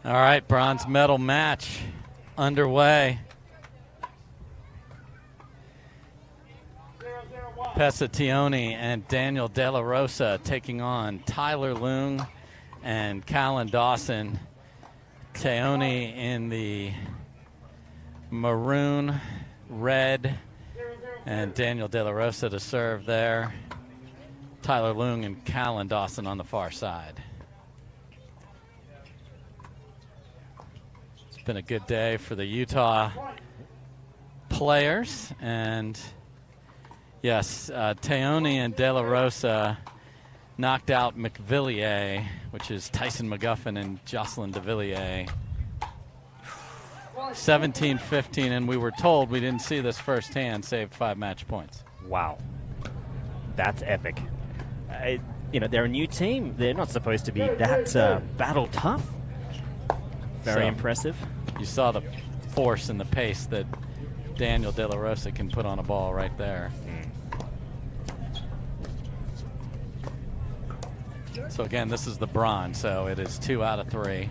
All right, bronze medal match underway. Pesa Teoni and Daniel De La Rosa taking on Tyler Loong and Callan Dawson. Teoni in the maroon, red, and Daniel De La Rosa to serve there. Tyler Loong and Callan Dawson on the far side. It's been a good day for the Utah players, and yes, Teoni and De La Rosa knocked out McVilliers, which is Tyson McGuffin and Jocelyn DeVilliers. 17-15, and we were told, we didn't see this firsthand, saved 5 match points. Wow. That's epic. They're a new team. They're not supposed to be that battle tough. Very impressive. You saw the force and the pace that Daniel De La Rosa can put on a ball right there. So again, this is the bronze, so it is 2 out of 3.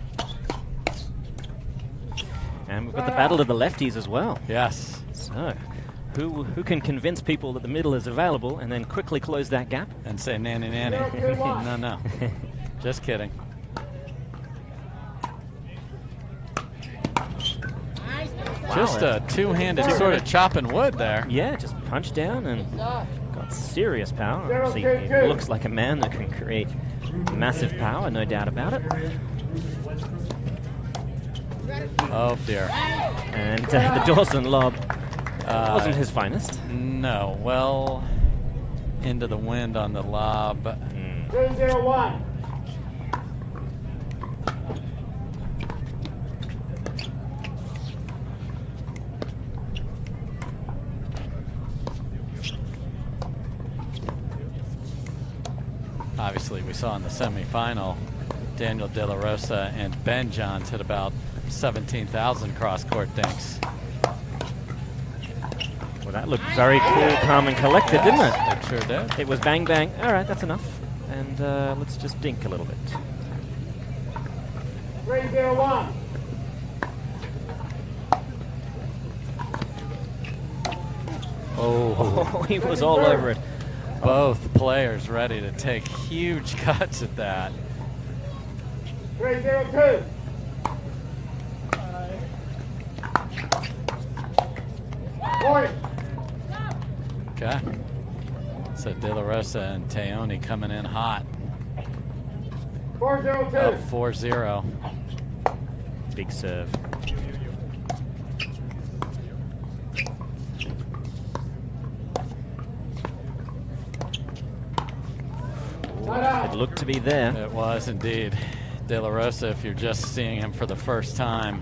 And we've got the battle of the lefties as well. Yes. So, who can convince people that the middle is available and then quickly close that gap? And say nanny nanny. No. Just kidding. Wow. Just a two-handed sort of chopping wood there. Yeah, just punch down and got serious power. Obviously, it looks like a man that can create massive power, no doubt about it. Oh dear. And the Dawson lob wasn't his finest. No, well into the wind on the lob. 3-0-1. Obviously, we saw in the semifinal, Daniel De La Rosa and Ben Johns hit about 17,000 cross-court dinks. Well, that looked very cool, calm, and collected, didn't it? It sure did. It was bang, bang. All right, that's enough. And let's just dink a little bit. 3-0-1. Oh, he was all over it. Both players ready to take huge cuts at that. 3-0-2. Okay. So De La Rosa and Teoni coming in hot. 4-0-2. Up 4-0. Big serve. It looked to be there. It was indeed. De La Rosa, if you're just seeing him for the first time,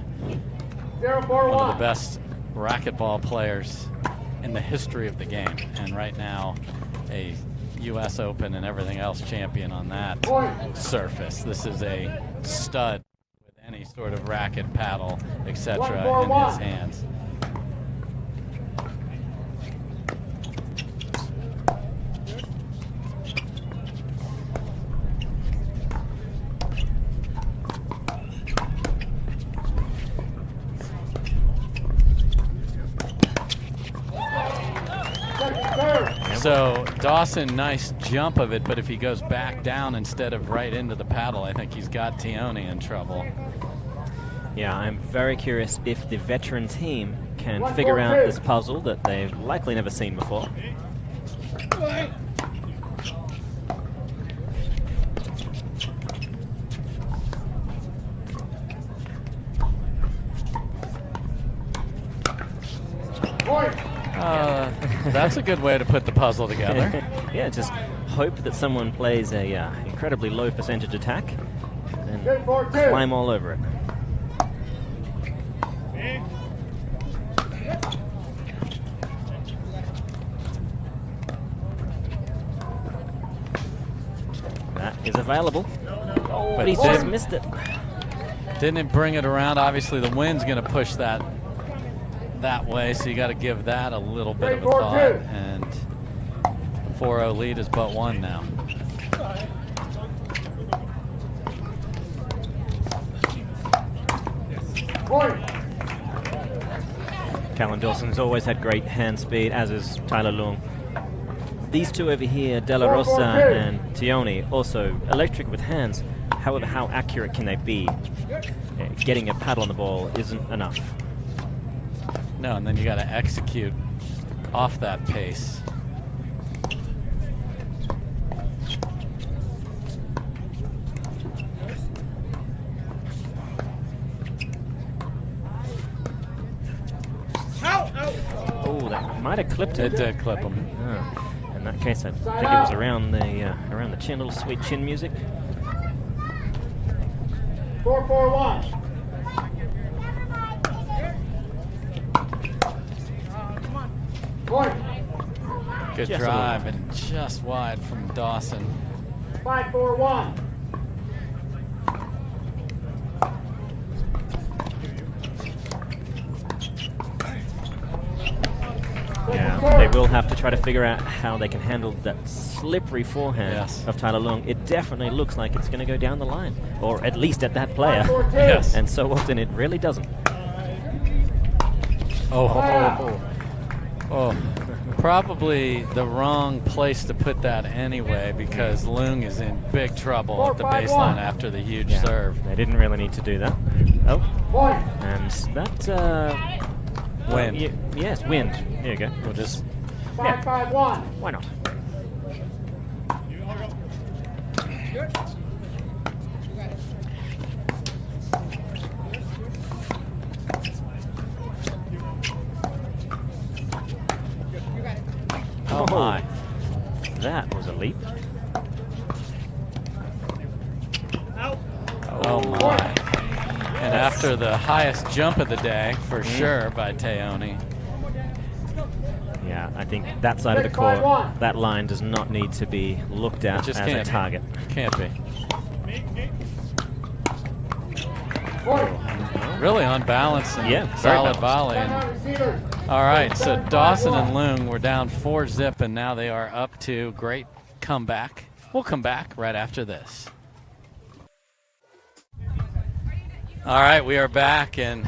one of the best racquetball players in the history of the game, and right now a U.S. Open and everything else champion on that surface. This is a stud with any sort of racket, paddle, etc. in his hands. So Dawson, nice jump of it, but if he goes back down instead of right into the paddle, I think he's got Teoni in trouble. Yeah, I'm very curious if the veteran team can figure out this puzzle that they've likely never seen before. That's a good way to put the puzzle together. Yeah, just hope that someone plays a incredibly low percentage attack and climb all over it. That is available. Oh, but he just missed it. Didn't bring it around. Obviously, the wind's going to push that way, so you got to give that a little bit of a thought. And the 4-0 lead is but 1 now. Point. Callan Dawson has always had great hand speed, as is Tyler Loong. These two over here, De La Rosa and Teoni, also electric with hands. However, how accurate can they be? Getting a paddle on the ball isn't enough. No, and then you got to execute off that pace. Oh, that might have clipped him. It did clip him. Oh, in that case, I think it was around the chin, little sweet chin music. 4-4-1. Point. Good Just drive and just wide from Dawson. 5-4-1. Yeah, they will have to try to figure out how they can handle that slippery forehand Yes. of Tyler Loong. It definitely looks like it's going to go down the line, or at least at that player. 5-4-2. Yes. And so often it really doesn't. Oh, probably the wrong place to put that anyway, because Loong is in big trouble at the 4-5-1. baseline after the huge Yeah, serve. They didn't really need to do that. Oh, Point. and that... Wind. Yes, wind. There you go. We'll just 5-5-1. Why not? oh my. That was a leap. Oh my. And after the highest jump of the day, for sure, by Teoni. Yeah, I think that side of the court, that line does not need to be looked at Just as a can't. target. Can't be. Point. Really on balance and Yeah, very solid balanced. volley. Timeout receivers. All right, so Dawson and Loong were down 4-0, and now they are up 2. Great comeback. We'll come back right after this. All right, we are back, and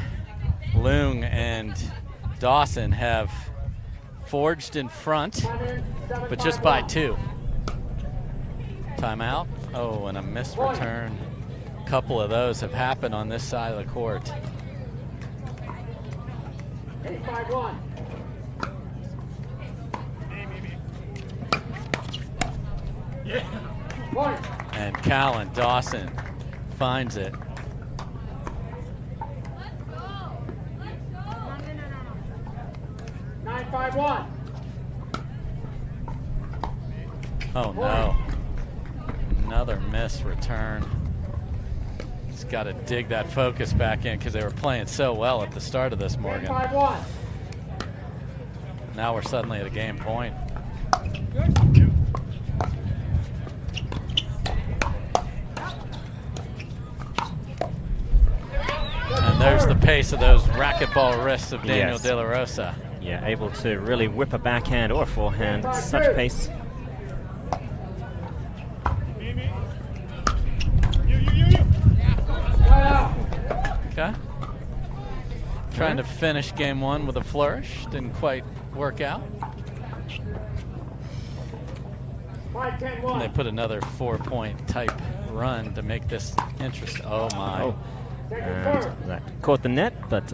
Loong and Dawson have forged in front, but just by 2. Timeout. Oh, and a missed return. A couple of those have happened on this side of the court. 8-5-1. Point. And Callan Dawson finds it. Nine, 5-1. Oh no. Another miss return. He's got to dig that focus back in because they were playing so well at the start of this, Morgan. 5-1. Now we're suddenly at a game point. And there's the pace of those racquetball wrists of Daniel Yes. De La Rosa. Yeah, able to really whip a backhand or a forehand, such pace. Okay. Trying to finish game 1 with a flourish. Didn't quite work out. 5-10-1. And they put another 4-point type run to make this interesting. Oh my. Oh, and that caught the net, but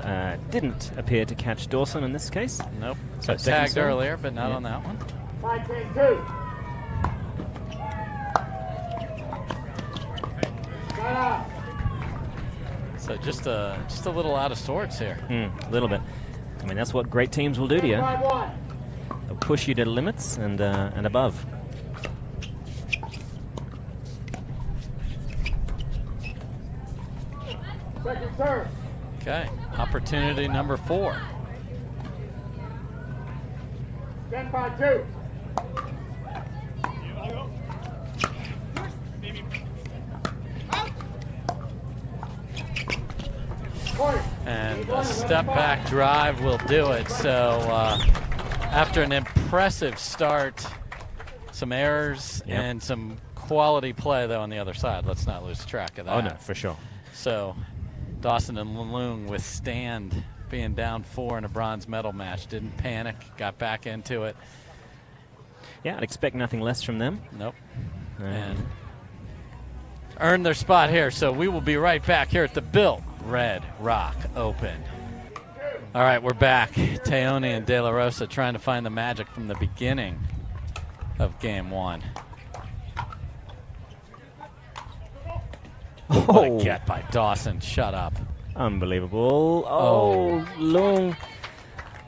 didn't appear to catch Dawson in this case. Nope. So So second tagged serve. earlier, but not Yeah. on that one. 5-10-2. Timeout. So just a little out of sorts here. A little bit. I mean, that's what great teams will do to you. 5-1. They'll push you to limits and above. Second serve. Okay. Opportunity number 4. 10-5-2. Point. And a step back drive will do it. So after an impressive start, some errors Yep. and some quality play though on the other side. Let's not lose track of that. Oh no, for sure. So Dawson and Loong withstand being down 4 in a bronze medal match. Didn't panic, got back into it. Yeah, I'd expect nothing less from them. Nope. And earned their spot here. So we will be right back here at the Built Red Rock Open. All right, we're back. Teoni and De La Rosa trying to find the magic from the beginning of game 1. What a get by Dawson. Shut up. Unbelievable. Oh, Loong.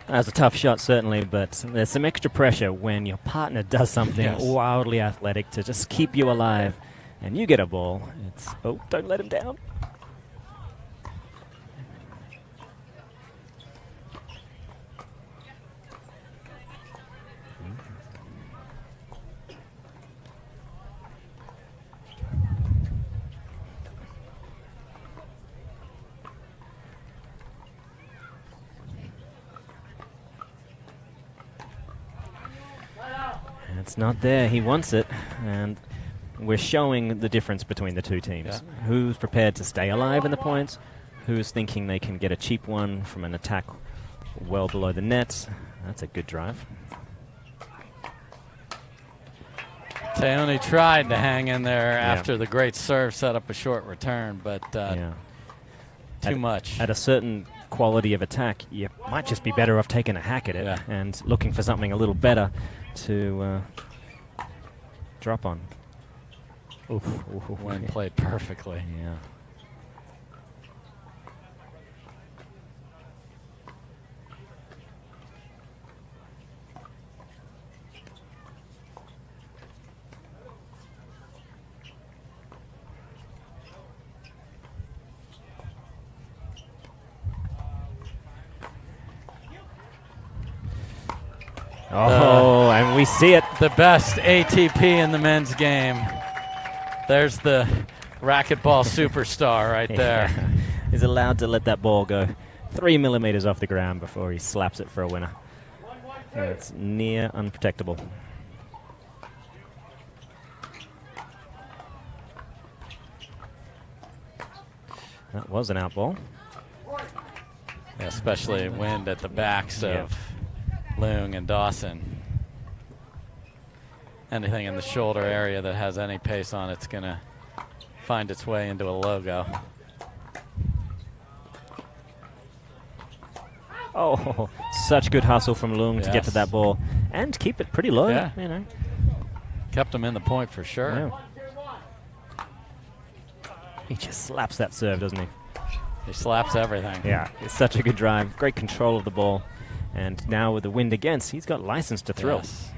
That was a tough shot, certainly, but there's some extra pressure when your partner does something wildly athletic to just keep you alive, and you get a ball. It's, oh, don't let him down. It's not there. He wants it, and we're showing the difference between the two teams. Yeah. Who's prepared to stay alive in the points, who's thinking they can get a cheap one from an attack well below the net. That's a good drive. Teoni tried to hang in there after the great serve set up a short return, but too much. At a certain quality of attack, you might just be better off taking a hack at it and looking for something a little better to drop on. When played perfectly. Yeah. Oh, and we see it. The best ATP in the men's game. There's the racquetball superstar right there. He's allowed to let that ball go 3 millimeters off the ground before he slaps it for a winner. It's near unprotectable. That was an out ball. Yeah, especially wind at the backs of Loong and Dawson. Anything in the shoulder area that has any pace on it's going to find its way into a logo. Oh, such good hustle from Loong to get to that ball and keep it pretty low. Yeah. You know. Kept him in the point for sure. Yeah. He just slaps that serve, doesn't he? He slaps everything. Yeah, it's such a good drive. Great control of the ball. And now with the wind against, he's got license to thrill. Yes.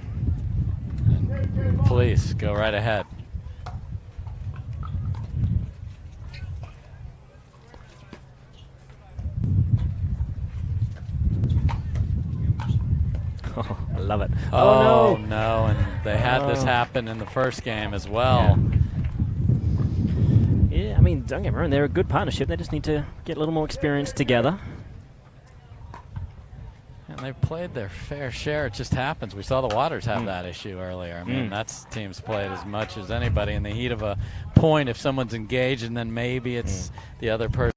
Please, go right ahead. Oh, I love it. Oh, no. And they had this happen in the first game as well. Yeah, I mean, don't get me wrong, they're a good partnership. They just need to get a little more experience together. And they've played their fair share. It just happens. We saw the Waters have that issue earlier. I mean, that's teams played as much as anybody in the heat of a point. If someone's engaged, and then maybe it's the other person.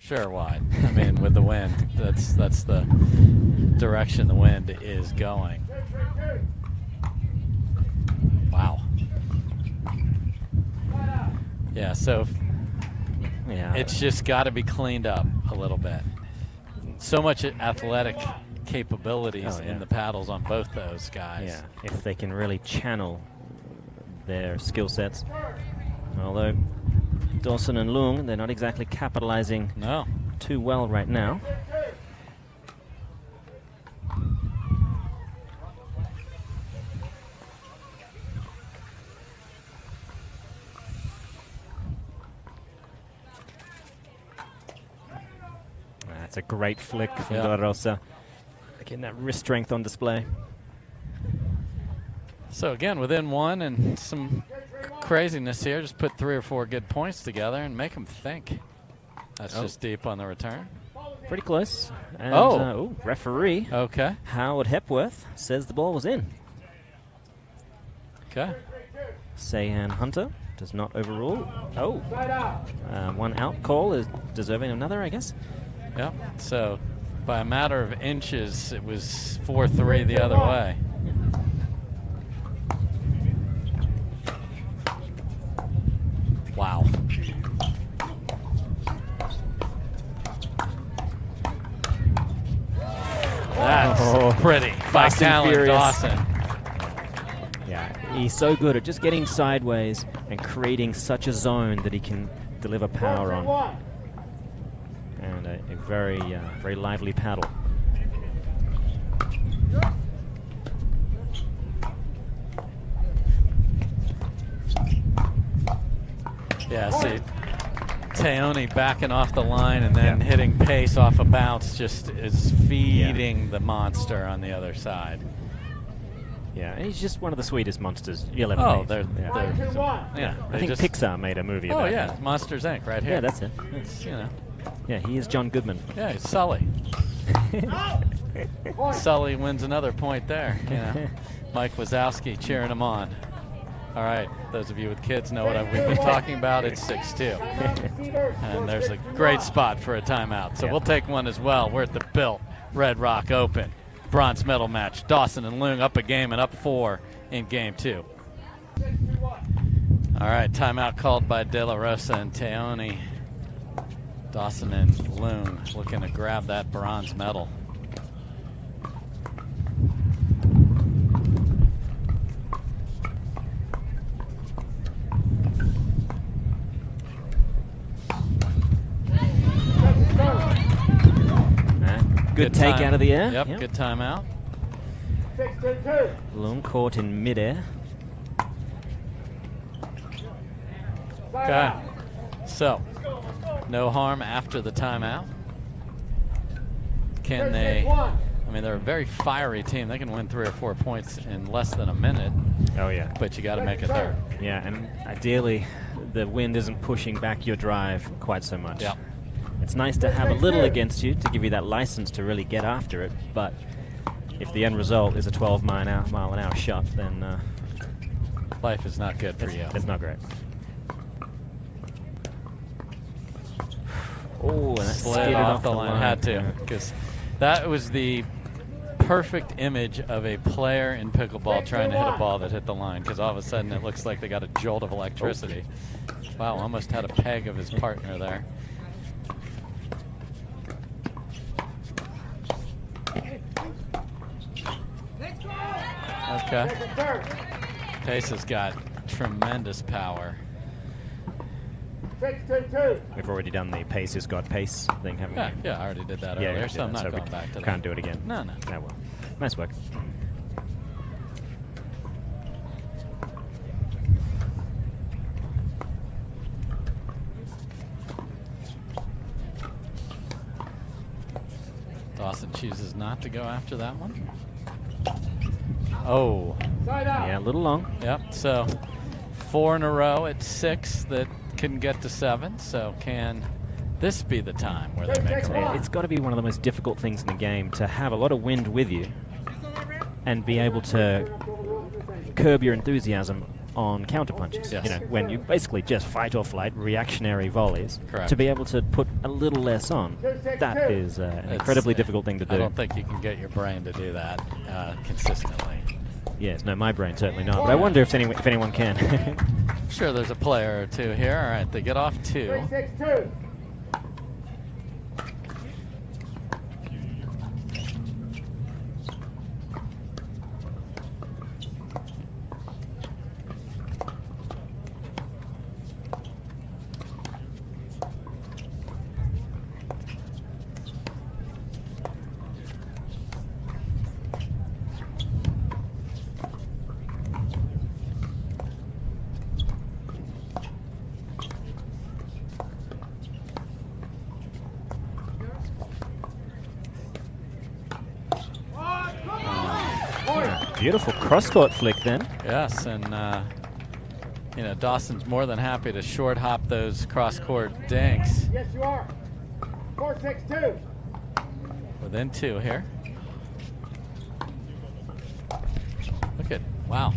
Sure, wide. I mean, with the wind, that's the direction the wind is going. Wow. Yeah, so it's just got to be cleaned up a little bit. So much athletic capabilities in the paddles on both those guys. Yeah, if they can really channel their skill sets. Although Dawson and Loong, they're not exactly capitalizing too well right now. That's a great flick from De La Rosa. Getting that wrist strength on display. So again, within one and some craziness here. Just put 3 or 4 good points together and make them think. That's just deep on the return. Pretty close. And, referee. Okay. Howard Hepworth says the ball was in. Okay. Sahan Hunter does not overrule. One out call is deserving of another, I guess. Yep. So by a matter of inches, it was 4-3 the other way. Wow. That's pretty. By Callan Dawson. Yeah, he's so good at just getting sideways and creating such a zone that he can deliver power on. And a very, very lively paddle. Yeah, see, Teoni backing off the line and then hitting pace off a bounce just is feeding the monster on the other side. Yeah, and he's just one of the sweetest monsters you'll ever meet. I think Pixar made a movie about him. Monsters Inc. right here. Yeah, that's it. It's, you know. Yeah, he is John Goodman. Yeah, he's Sully. Sully wins another point there. You know, Mike Wazowski cheering him on. All right, those of you with kids know what we've been talking about. It's 6-2. And there's a great spot for a timeout. So we'll take one as well. We're at the Built Red Rock Open bronze medal match. Dawson and Loong up a game and up 4 in game 2. All right, timeout called by De La Rosa and Teoni. Dawson and Loong looking to grab that bronze medal. Good take out of the air. Yep, good timeout. Loong caught in midair. Okay. So, no harm after the timeout. Can they... I mean, they're a very fiery team. They can win 3 or 4 points in less than a minute. Oh, yeah. But you got to make a third. Yeah, and ideally, the wind isn't pushing back your drive quite so much. Yeah. It's nice to have a little against you to give you that license to really get after it, but if the end result is a 12-mile-an-hour shot, then... life is not good for you. It's not great. Oh, and that slid off the line. Had to, because that was the perfect image of a player in pickleball trying to hit a ball that hit the line, because all of a sudden it looks like they got a jolt of electricity. Wow, almost had a peg of his partner there. Okay. Pesa's got tremendous power. We've already done the pace has got pace thing, haven't we? Yeah, I already did that earlier, so I'm not going back to that. Can't do it again. No. No, well, nice work. Dawson chooses not to go after that one. Oh. Yeah, a little long. Yep, so 4 in a row at 6 that couldn't get to 7. So can this be the time where they make a It's got to be one of the most difficult things in the game to have a lot of wind with you and be able to curb your enthusiasm on counterpunches. Yes. You know, when you basically just fight or flight, reactionary volleys. Correct. To be able to put a little less on, that is an incredibly difficult thing to do. I don't think you can get your brain to do that consistently. Yes, no, my brain certainly not. But I wonder if anyone can. I'm sure there's a player or two here. All right, they get off 2. Beautiful cross-court flick then. Yes, and you know, Dawson's more than happy to short hop those cross-court dinks. Yes, you are. 4-6-2. Within 2 here. Look at, wow.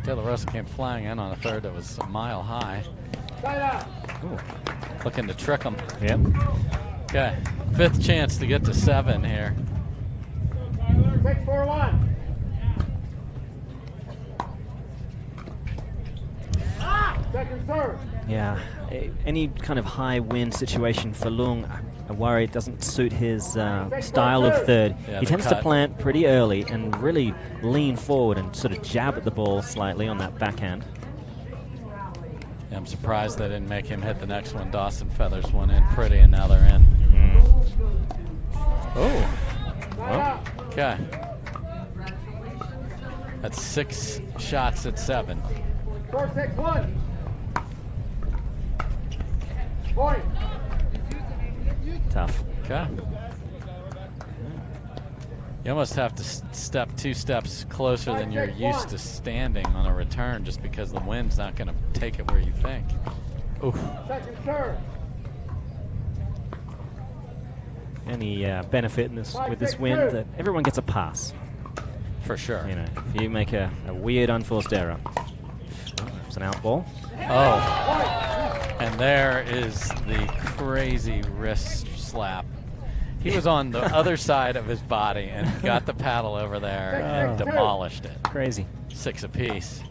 De La Rosa came flying in on a third that was a mile high. Side out. Ooh. Looking to trick him. Yep. Okay, 5th chance to get to 7 here. 6-4-1. Second serve. Yeah, any kind of high wind situation for Loong, I worry it doesn't suit his style of third. Yeah, he the tends to cut. plant pretty early and really lean forward and sort of jab at the ball slightly on that backhand. Yeah, I'm surprised they didn't make him hit the next one. Dawson feathers one in pretty, and now they're in. Oh, Side out. okay. That's 6 shots at 7. 4-6-1. Point. Tough. Okay. You almost have to step 2 steps closer than you're used to standing on a return, just because the wind's not going to take it where you think. Oof. Second serve. Any benefit in this with this wind that everyone gets a pass. For sure. You know, if you make a weird unforced error. It's an out ball. Oh. And there is the crazy wrist slap. He was on the other side of his body and got the paddle over there and demolished it. Crazy. 6 apiece.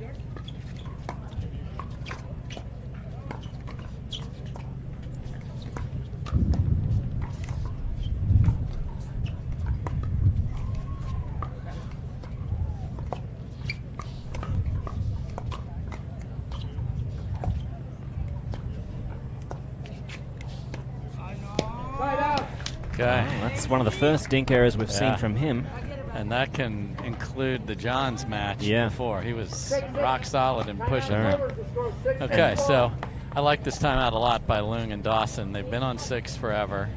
Side out. Okay. That's one of the first dink errors we've seen from him. And that can include the Johns match Yeah. before. He was rock solid and pushing Sure. them. Rivers to score 6. Okay, so I like this timeout a lot by Loong and Dawson. They've been on 6 forever.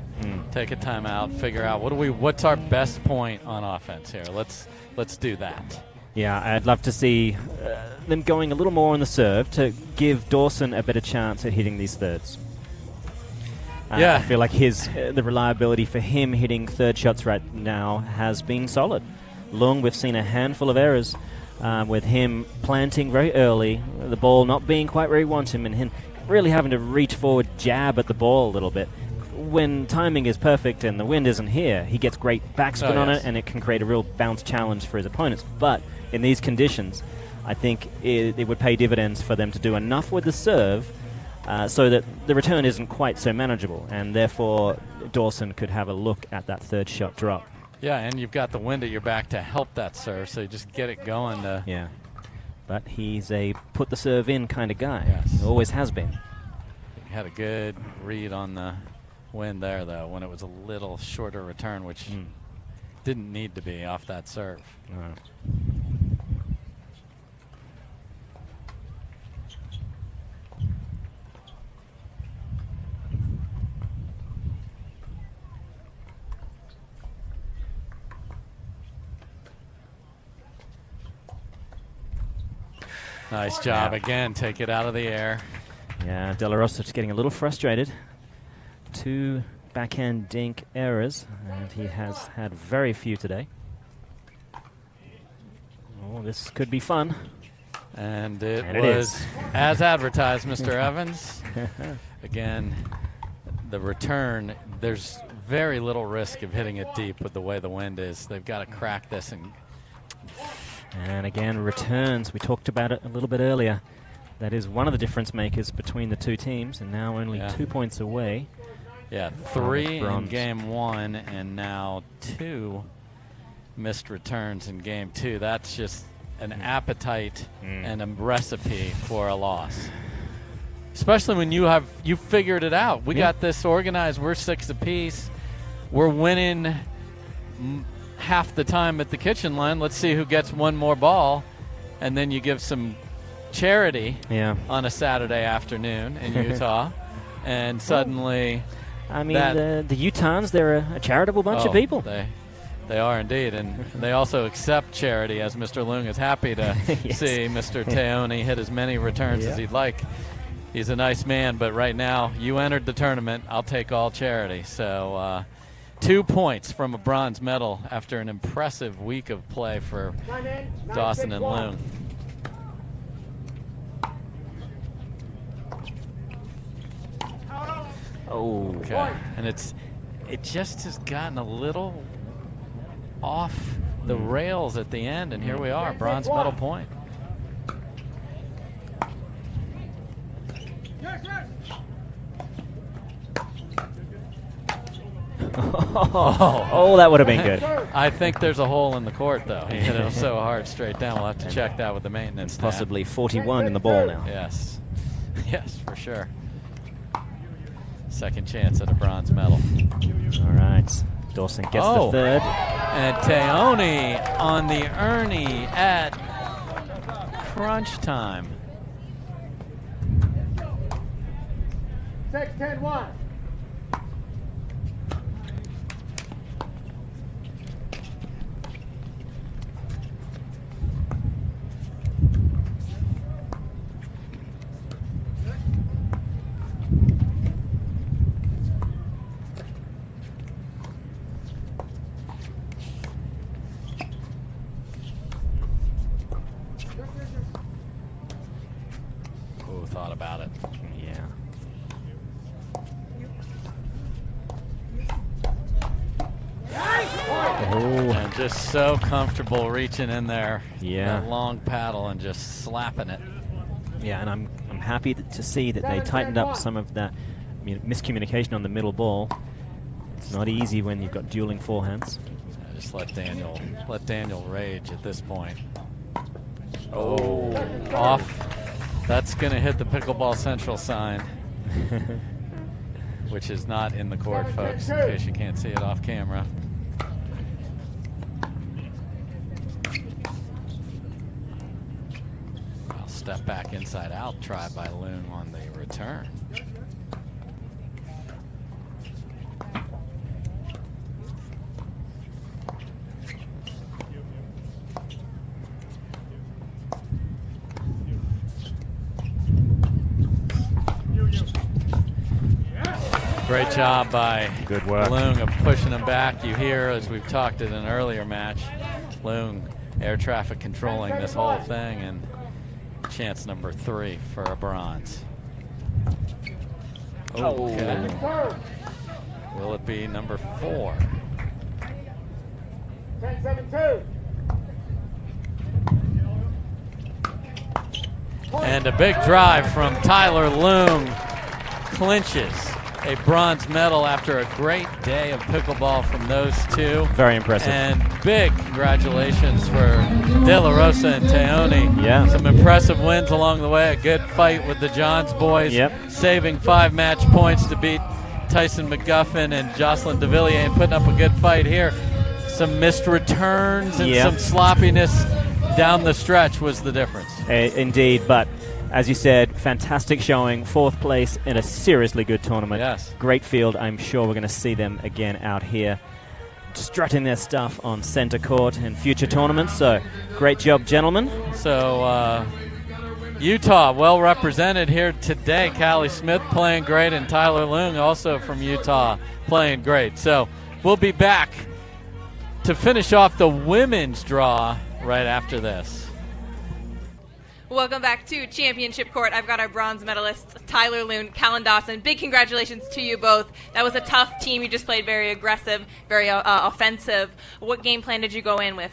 Take a timeout, figure out what's our best point on offense here. Let's do that. Yeah, I'd love to see them going a little more on the serve to give Dawson a better chance at hitting these thirds. Yeah. I feel like the reliability for him hitting third shots right now has been solid. Loong, we've seen a handful of errors with him planting very early, the ball not being quite where he wants him, and him really having to reach forward, jab at the ball a little bit. When timing is perfect and the wind isn't here, he gets great backspin on it, and it can create a real bounce challenge for his opponents. But in these conditions, I think it would pay dividends for them to do enough with the serve so that the return isn't quite so manageable, and therefore Dawson could have a look at that third shot drop. Yeah, and you've got the wind at your back to help that serve, so you just get it going. Yeah, but he's a put the serve in kind of guy. Yes. He always has been. He had a good read on the wind there, though, when it was a little shorter return, which didn't need to be off that serve. Nice job again. Take it out of the air. Yeah, De La Rosa just getting a little frustrated. 2 backhand dink errors, and he has had very few today. Oh, this could be fun. And it And it was is. as advertised, Mr. Evans. Again, the return, there's very little risk of hitting it deep with the way the wind is. They've got to crack this. And again, returns. We talked about it a little bit earlier. That is one of the difference makers between the two teams, and now only 2 points away. Yeah, 3 in bronze. game 1, and now 2 missed returns in game 2. That's just an appetite and a recipe for a loss. Especially when you figured it out. We got this organized. We're 6 apiece. We're winning half the time at the kitchen line. Let's see who gets one more ball, and then you give some charity on a Saturday afternoon in Utah, and suddenly I mean, the Utahns, they're a charitable bunch of people. They are indeed, and they also accept charity, as Mr. Loong is happy to Yes. see Mr. Teoni hit as many returns as he'd like. He's a nice man, but right now, you entered the tournament. I'll take all charity. So 2 points from a bronze medal after an impressive week of play for Dawson and Loong. Oh. Okay, and it just has gotten a little off the rails at the end, and here we are, bronze medal point. Oh, that would have been good. I think there's a hole in the court, though. He hit it so hard straight down. We'll have to check that with the maintenance staff. Possibly 41 in the ball now. Yes. Yes, for sure. Second chance at a bronze medal. All right. Dawson gets the third. And Teoni on the Ernie at crunch time. 6-10-1. Who thought about it? Yeah. Oh. And just so comfortable reaching in there. Yeah. That long paddle and just slapping it. Yeah, and I'm happy to see that they tightened up some of that miscommunication on the middle ball. It's not easy when you've got dueling forehands. Just let Daniel rage at this point. Oh, off. That's going to hit the Pickleball Central sign, which is not in the court, folks, in case you can't see it off camera. I'll step back inside out, try by Loong on the return. Great job by Good work. Loong of pushing him back. You hear, as we've talked in an earlier match, Loong air traffic controlling this whole thing, and chance number 3 for a bronze. Okay. Will it be number 4? 10-7-2. And a big drive from Tyler Loong clinches a bronze medal after a great day of pickleball from those two. Very impressive. And big congratulations for De La Rosa and Teoni. Yeah. Some impressive wins along the way. A good fight with the Johns boys. Yep. Saving 5 match points to beat Tyson McGuffin and Jocelyn DeVilliers, and putting up a good fight here. Some missed returns and some sloppiness down the stretch was the difference. Indeed, but as you said, fantastic showing. 4th place in a seriously good tournament. Yes. Great field. I'm sure we're going to see them again out here strutting their stuff on center court in future tournaments. So great job, gentlemen. So Utah well represented here today. Callie Smith playing great, and Tyler Loong also from Utah playing great. So we'll be back to finish off the women's draw right after this. Welcome back to Championship Court. I've got our bronze medalists, Tyler Loong, Callan Dawson. Big congratulations to you both. That was a tough team. You just played very aggressive, very offensive. What game plan did you go in with?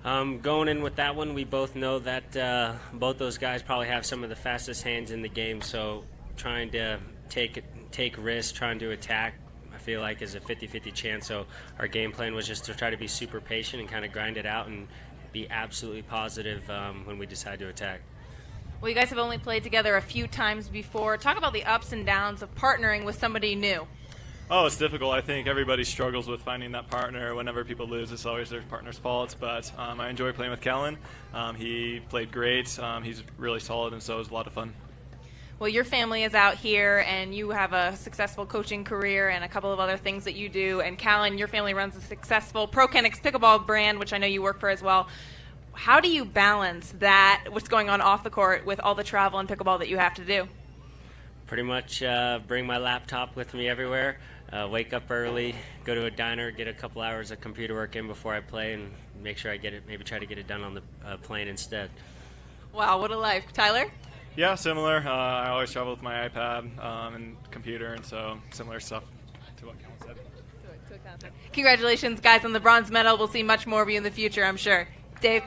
Going in with that one, we both know that both those guys probably have some of the fastest hands in the game, so trying to take risks, trying to attack, I feel like is a 50-50 chance. So our game plan was just to try to be super patient and kind of grind it out and be absolutely positive when we decide to attack. Well, you guys have only played together a few times before. Talk about the ups and downs of partnering with somebody new. Oh, it's difficult. I think everybody struggles with finding that partner. Whenever people lose, it's always their partner's fault. But I enjoy playing with Callan. He played great. He's really solid, and so it was a lot of fun. Well, your family is out here, and you have a successful coaching career and a couple of other things that you do. And Callan, your family runs a successful ProKenix pickleball brand, which I know you work for as well. How do you balance that, what's going on off the court, with all the travel and pickleball that you have to do? Pretty much bring my laptop with me everywhere, wake up early, go to a diner, get a couple hours of computer work in before I play, and make sure I get it, maybe try to get it done on the plane instead. Wow, what a life. Tyler? Yeah, similar. I always travel with my iPad and computer, and so similar stuff to what Callan said. Congratulations, guys, on the bronze medal. We'll see much more of you in the future, I'm sure. Dave?